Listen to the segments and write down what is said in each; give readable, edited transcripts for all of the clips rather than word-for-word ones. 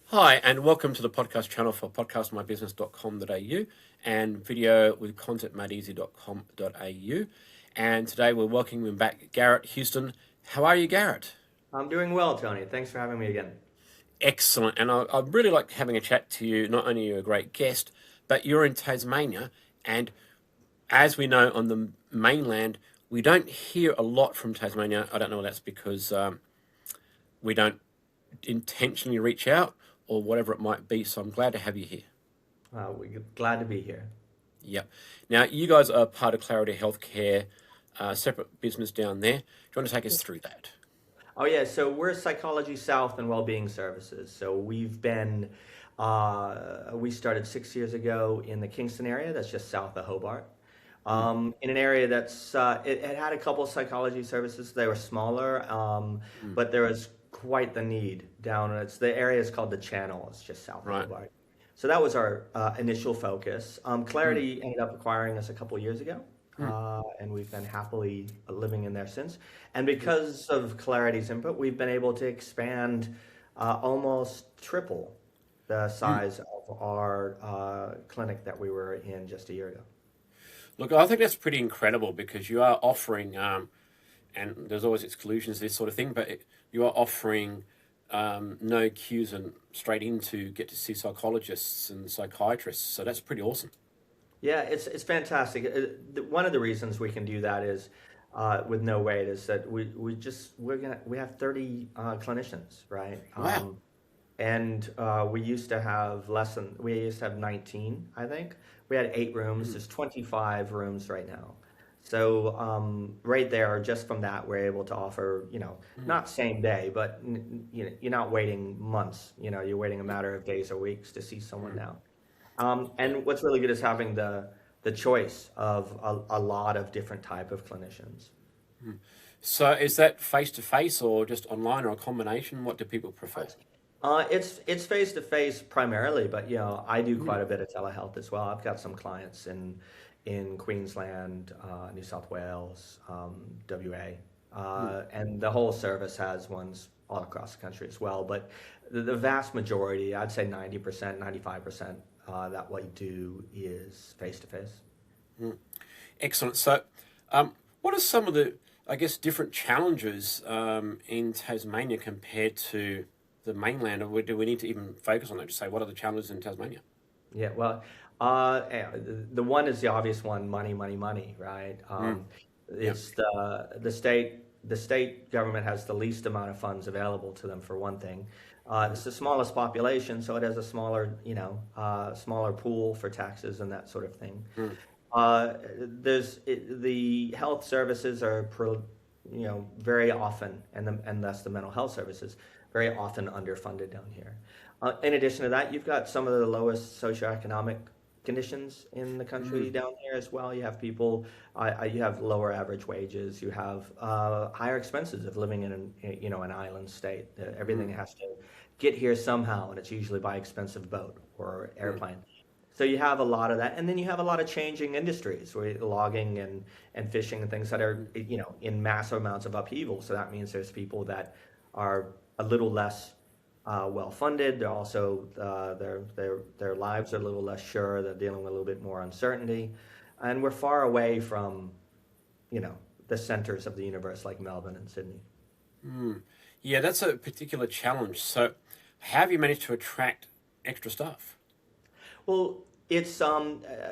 Hi, and welcome to the podcast channel for podcastmybusiness.com.au and video with contentmadeeasy.com.au. And today we're welcoming back Garrett Houston. How are you, Garrett? I'm doing well, Tony. Thanks for having me again. Excellent. And I'd really like having a chat to you. Not only are you a great guest, but you're in Tasmania. And as we know on the mainland, we don't hear a lot from Tasmania. I don't know if that's because we don't intentionally reach out or whatever it might be. So I'm glad to have you here. We're glad to be here. Yep. Now, you guys are part of Clarity Healthcare, separate business down there. Do you want to take us through that? Oh yeah, so we're Psychology South and Wellbeing Services. So we started 6 years ago in the Kingston area. That's just south of Hobart. Mm, In an area it had a couple of psychology services. They were smaller, mm, but there was quite the need down. The area is called the Channel. It's just south of right. Hobart. So that was our initial focus. Mm, Clarity ended up acquiring us a couple of years ago, mm, and we've been happily living in there since. And mm, because of Clarity's input, we've been able to expand almost triple the mm. size of our clinic that we were in just a year ago. Look, I think that's pretty incredible because you are offering, and there's always exclusions, this sort of thing, but you are offering no queues and straight in to get to see psychologists and psychiatrists. So that's pretty awesome. Yeah, it's fantastic. One of the reasons we can do that is with no wait is that we have 30 clinicians, right? Wow. And we used to have 19, I think. We had 8 rooms. Mm, There's 25 rooms right now. So right there, just from that, we're able to offer, mm, not same day, but you're not waiting months. You're waiting a matter of days or weeks to see someone mm, now. And what's really good is having the choice of a lot of different type of clinicians. mm. So is that face to face or just online or a combination? What do people prefer? It's face to face primarily, but I do Mm, quite a bit of telehealth as well. I've got some clients in Queensland, New South Wales, WA, mm. and the whole service has ones all across the country as well. But the vast majority, I'd say 90%, 95%, that what you do is face to face. Mm. Excellent. So, what are some of the, I guess, different challenges in Tasmania compared to the mainland? Or do we need to even focus on that to say what are the challenges in Tasmania? Yeah, well, the one is the obvious one: money, money, money, right? Mm. Yeah. It's the state government has the least amount of funds available to them for one thing. Mm. It's the smallest population, so it has a smaller pool for taxes and that sort of thing. Mm. The health services are very often, and thus the mental health services very often underfunded down here. In addition to that, you've got some of the lowest socioeconomic conditions in the country Mm. down here as well. You have you have lower average wages. You have higher expenses of living in an island state. Everything Mm. has to get here somehow, and it's usually by expensive boat or Mm. airplane. So you have a lot of that, and then you have a lot of changing industries, where logging and fishing and things that are in massive amounts of upheaval. So that means there's people that are a little less well funded. They're also their lives are a little less sure. They're dealing with a little bit more uncertainty, and we're far away from you know the centers of the universe like Melbourne and Sydney. Mm. Yeah, that's a particular challenge. So, how have you managed to attract extra staff? Well, it's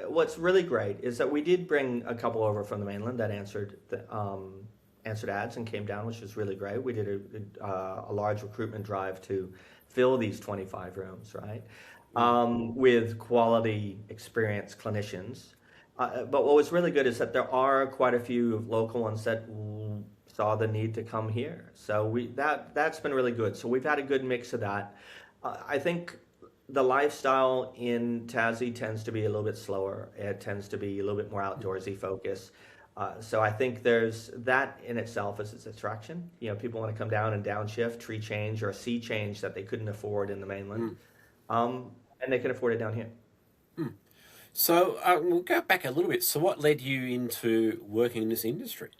what's really great is that we did bring a couple over from the mainland that answered ads and came down, which was really great. We did a large recruitment drive to fill these 25 rooms, right? Mm. With quality, experienced clinicians. But what was really good is that there are quite a few local ones that saw the need to come here. So that's been really good. So we've had a good mix of that. I think the lifestyle in Tassie tends to be a little bit slower. It tends to be a little bit more outdoorsy focus. So I think there's that in itself as its attraction. People want to come down and downshift, tree change, or a sea change that they couldn't afford in the mainland, Mm. and they can afford it down here. Mm. So, we'll go back a little bit. So, what led you into working in this industry?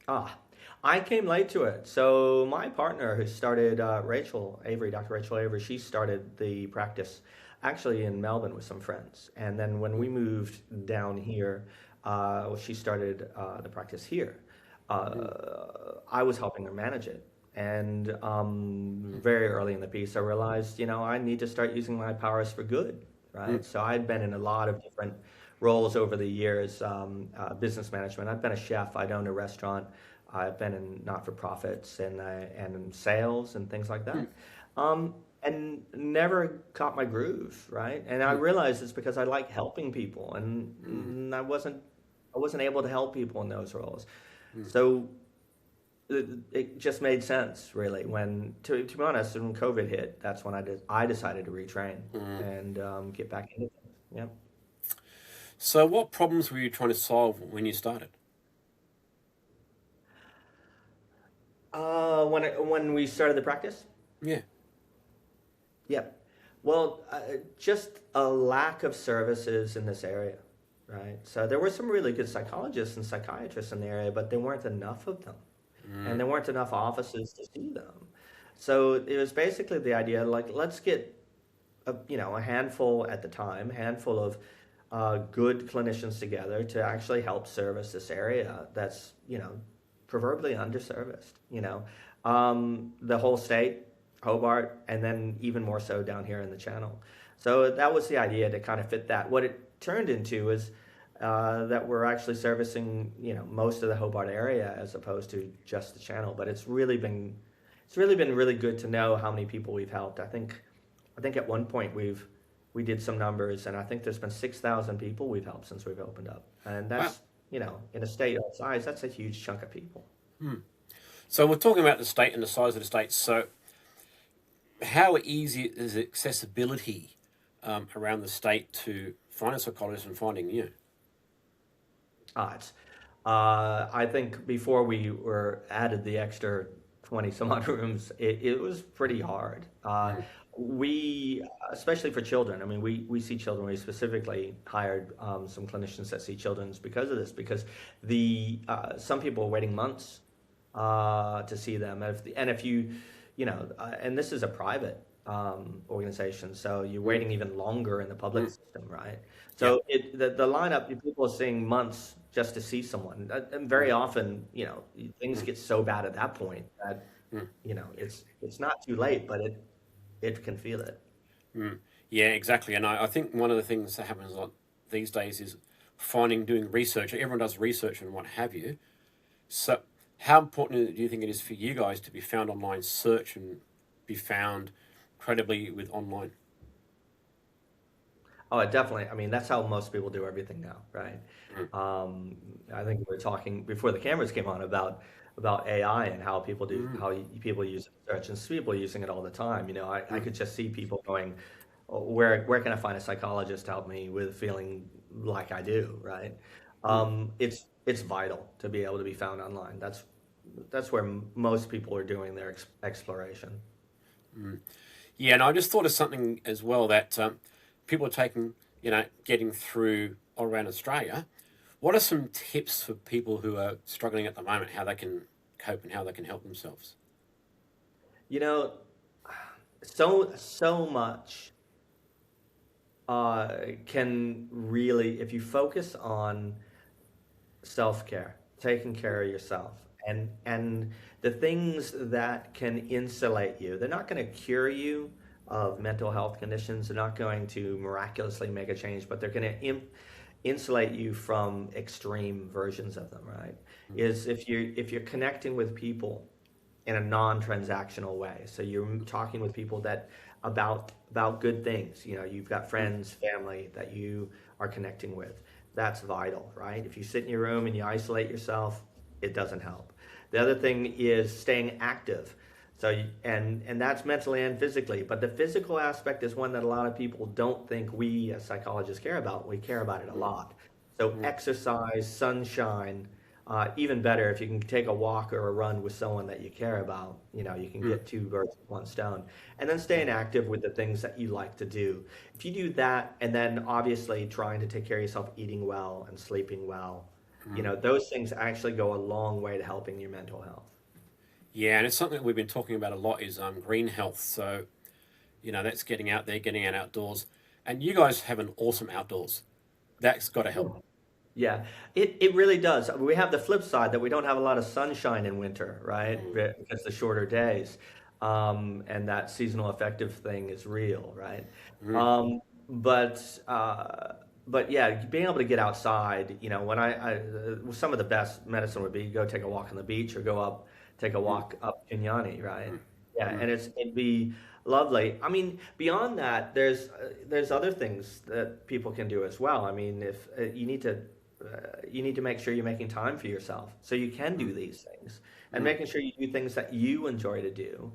Ah, I came late to it. So my partner, who started Dr. Rachel Avery, she started the practice actually in Melbourne with some friends, and then when we moved down here, she started the practice here. Mm, I was helping her manage it, and very early in the piece, I realized, I need to start using my powers for good, mm, right? So I'd been in a lot of different roles over the years, business management. I've been a chef. I'd owned a restaurant. I've been in not-for-profits and in sales and things like mm, that, and never caught my groove, right? And I mm, realized it's because I like helping people, mm, and I wasn't able to help people in those roles. mm, So it just made sense, really. When, to be honest, when COVID hit, that's when I decided to retrain mm. and get back into things. Yeah. So, what problems were you trying to solve when you started? When we started the practice. Yeah. Yep. Well, just a lack of services in this area, right? So there were some really good psychologists and psychiatrists in the area, but there weren't enough of them, and Mm, there weren't enough offices to see them. So it was basically the idea, like, let's get a handful at the time, handful of good clinicians together to actually help service this area that's, proverbially underserviced. The whole state, Hobart, and then even more so down here in the Channel. So that was the idea to kind of fit that. What it turned into is that we're actually servicing, most of the Hobart area as opposed to just the Channel. But it's really been really good to know how many people we've helped. I think at one point we did some numbers, and I think there's been 6,000 people we've helped since we've opened up, and wow. that's, in a state our size, that's a huge chunk of people. Hmm. So, we're talking about the state and the size of the state. So, how easy is accessibility around the state to find a psychologist and finding you? It's, I think before we were added the extra 20 some odd rooms, it was pretty hard. Mm, We, especially for children, I mean, we see children. We specifically hired some clinicians that see children's because of this, because some people are waiting months to see them. And if and this is a private organization, so you're mm, waiting even longer in the public mm. system, right? Yeah. So the lineup, people are seeing months just to see someone. And very Mm, often, things mm, get so bad at that point that, mm, it's not too late, but it can feel it. mm. Yeah, exactly. And I think one of the things that happens a lot these days is doing research. Everyone does research and what have you. So, how important do you think it is for you guys to be found online, search and be found credibly with online? Oh, it definitely. I mean, that's how most people do everything now, right? Mm, I think we were talking before the cameras came on about AI and how mm, people use search, and people are using it all the time. I mm, could just see people going, "Oh, where can I find a psychologist to help me with feeling like I do, right?" mm, It's vital to be able to be found online. That's where most people are doing their exploration. mm. Yeah, and I just thought of something as well that people are taking, getting through all around Australia. What are some tips for people who are struggling at the moment, how they can cope and how they can help themselves? You know, so much can really, if you focus on self-care, taking care of yourself, and the things that can insulate you. They're not going to cure you of mental health conditions. They're not going to miraculously make a change, but they're going to insulate you from extreme versions of them, right? Mm, Is if you're connecting with people in a non-transactional way. So you're talking with people that about good things. You've got mm, friends, family that you are connecting with. That's vital, right? If you sit in your room and you isolate yourself, it doesn't help. The other thing is staying active. And that's mentally and physically, but the physical aspect is one that a lot of people don't think we as psychologists care about. We care about it a mm, lot. So mm, exercise, sunshine, even better if you can take a walk or a run with someone that you care about. You can mm, get two birds with one stone. And then staying active with the things that you like to do. If you do that, and then obviously trying to take care of yourself, eating well and sleeping well, mm. those things actually go a long way to helping your mental health. Yeah, and it's something that we've been talking about a lot is green health. So, that's getting out there, getting out outdoors. And you guys have an awesome outdoors. That's got to help. Yeah, it really does. We have the flip side that we don't have a lot of sunshine in winter, right? Mm, Because the shorter days, and that seasonal affective thing is real, right? mm, Um, but but yeah, being able to get outside, when some of the best medicine would be go take a walk on the beach or go up take a mm, walk up Pinyani, right? mm, Yeah, mm, and it'd be lovely. I mean, beyond that, there's other things that people can do as well. I mean, if you need to make sure you're making time for yourself so you can mm, do these things and mm, making sure you do things that you enjoy to do.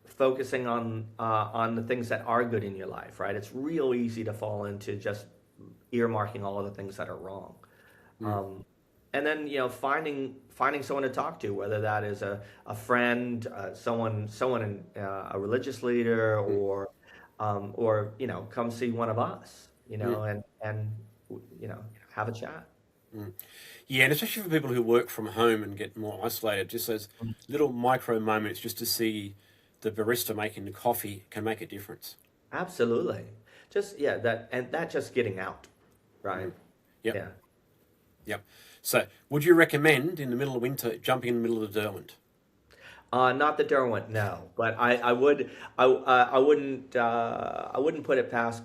Focusing on the things that are good in your life, right? It's real easy to fall into just earmarking all of the things that are wrong. mm, Um, and then finding someone to talk to, whether that is a friend, someone in, a religious leader, mm, or come see one of us, mm, and you know have a chat. mm. Yeah, and especially for people who work from home and get more isolated, just those little micro moments just to see the barista making the coffee can make a difference. Absolutely. Just yeah, that just getting out, right? Mm. Yep, Yeah. yep. So, would you recommend in the middle of winter jumping in the middle of the Derwent? Not the Derwent, no, but I wouldn't put it past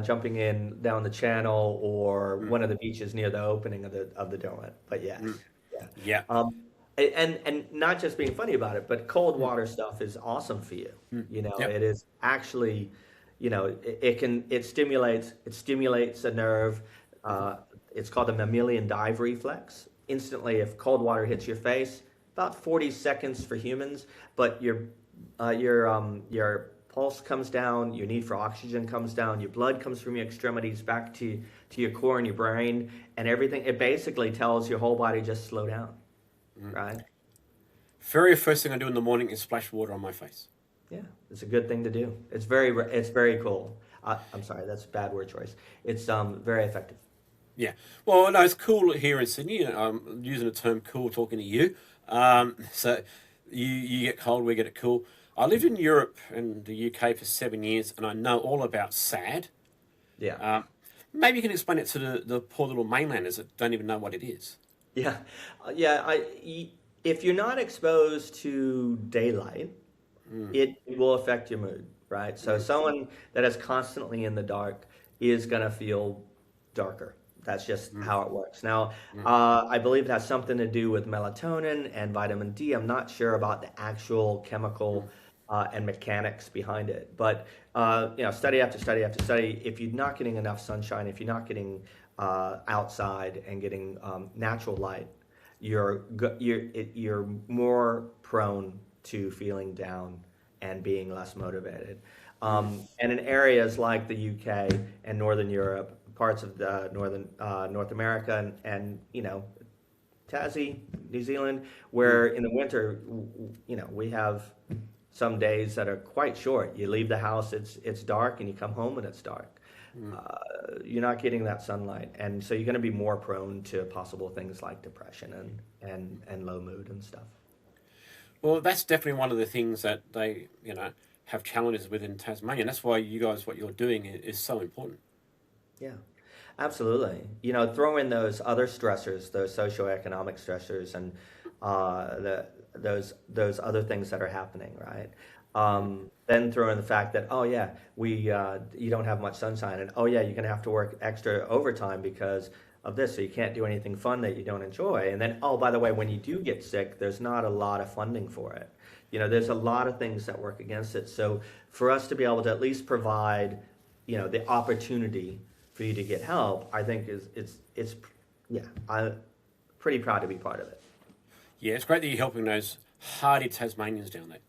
jumping in down the channel or Mm, one of the beaches near the opening of the Derwent. But mm. yes, yeah, Yeah. and not just being funny about it, but cold Mm, water stuff is awesome for you. mm. Yep. It is actually, it stimulates a nerve. Mm-hmm. It's called the mammalian dive reflex. Instantly, if cold water hits your face, about 40 seconds for humans, but your pulse comes down, your need for oxygen comes down, your blood comes from your extremities back to your core and your brain, and everything. It basically tells your whole body just slow down, Mm. right? Very first thing I do in the morning is splash water on my face. Yeah, it's a good thing to do. It's very cool. I'm sorry, that's a bad word choice. It's very effective. Yeah. Well, no, it's cool here in Sydney. I'm using the term cool talking to you. So you get cold, we get it cool. I lived in Europe and the UK for 7 years, and I know all about SAD. Yeah. Um, Maybe you can explain it to the poor little mainlanders that don't even know what it is. Yeah, yeah. If you're not exposed to daylight, Mm, it will affect your mood, right? So mm, someone that is constantly in the dark is gonna feel darker. That's just mm, how it works. Now, mm, I believe it has something to do with melatonin and vitamin D. I'm not sure about the actual chemical mm, and mechanics behind it, but study after study after study, if you're not getting enough sunshine, if you're not getting outside and getting natural light, you're more prone to feeling down and being less motivated. mm, And in areas like the UK and Northern Europe, parts of the northern North America, and Tassie, New Zealand, mm, where in the winter, we have some days that are quite short. You leave the house, it's dark, and you come home and it's dark. mm. You're not getting that sunlight, and so you're going to be more prone to possible things like depression and low mood and stuff. Well, that's definitely one of the things that they, have challenges with in Tasmania. And that's why you guys, what you're doing is so important. Yeah, absolutely. Throw in those other stressors, those socioeconomic stressors, and those other things that are happening, right? Mm, Then throw in the fact that, oh yeah, you don't have much sunshine, and oh yeah, you're gonna have to work extra overtime because of this, so you can't do anything fun that you don't enjoy. And then, oh, by the way, when you do get sick, there's not a lot of funding for it. There's a lot of things that work against it. So for us to be able to at least provide, the opportunity for you to get help, I think it's yeah, I'm pretty proud to be part of it. Yeah, it's great that you're helping those hardy Tasmanians down there.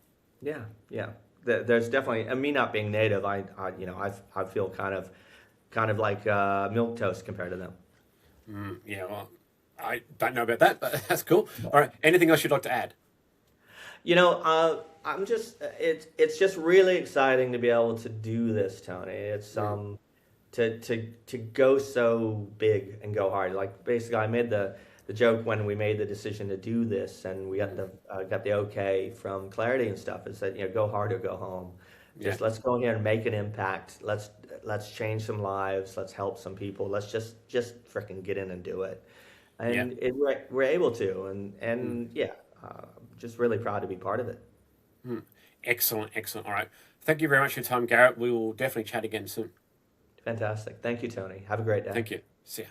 Yeah, yeah. There's definitely, and me not being native, I feel kind of like milk toast compared to them. Yeah, well, I don't know about that, but that's cool. All right, anything else you'd like to add? I'm just it's just really exciting to be able to do this, Tony. It's Mm, to go so big and go hard. Like basically, I made the joke when we made the decision to do this and we got the okay from Clarity and stuff is that, go hard or go home. Yeah. Just let's go here and make an impact. Let's change some lives. Let's help some people. Let's just freaking get in and do it. Yeah. And we're able to, and yeah, just really proud to be part of it. Excellent, excellent. All right. Thank you very much for your time, Garrett. We will definitely chat again soon. Fantastic. Thank you, Tony. Have a great day. Thank you. See ya.